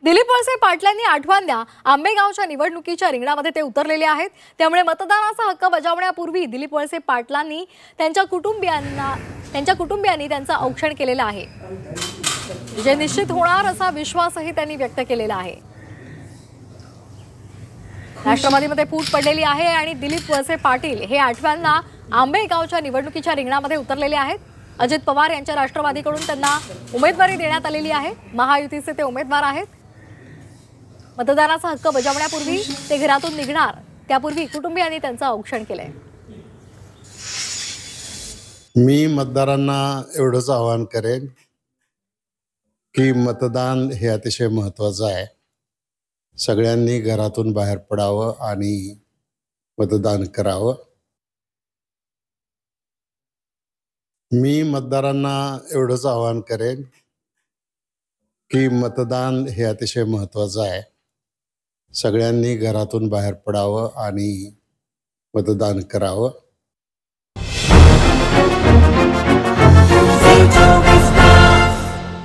दिलीप वळसे पाटलांनी आठवणल्या आंबेगावच्या निवडणुकीच्या रिंगणामध्ये ते उतरलेले आहेत। त्यामुळे मतदानाचा हक्क बजावण्यापूर्वी दिलीप वळसे पाटलांनी त्यांच्या कुटुंबियांनी त्यांचं औक्षण केलेलं आहे, जे निश्चित होणार असा विश्वासही त्यांनी व्यक्त केलेला आहे। राष्ट्रवादीमध्ये फूट पडलेली आहे आणि दिलीप वळसे पाटील हे आठवणला आंबेगावच्या निवडणुकीच्या रिंगणामध्ये उतरलेले आहेत। अजित पवार यांच्या राष्ट्रवादीकडून त्यांना उमेदवारी देण्यात आलेली आहे। महायुतीचे ते उमेदवार आहेत। मतदानाचा हक्क बजावण्यापूर्वी ते घरातून निघणार त्यापूर्वी कुटुंबियांनी त्यांचं औक्षण केलंय। मी मतदारांना एवढंच आवाहन करेन की मतदान हे अतिशय महत्त्वाचं आहे। सगळ्यांनी घरातून बाहेर पडावं आणि मतदान करावं। मी मतदारांना एवढंच आवाहन करेन की मतदान हे अतिशय महत्त्वाचं आहे। सगळ्यांनी घरातून बाहेर पडावं आणि मतदान करावं।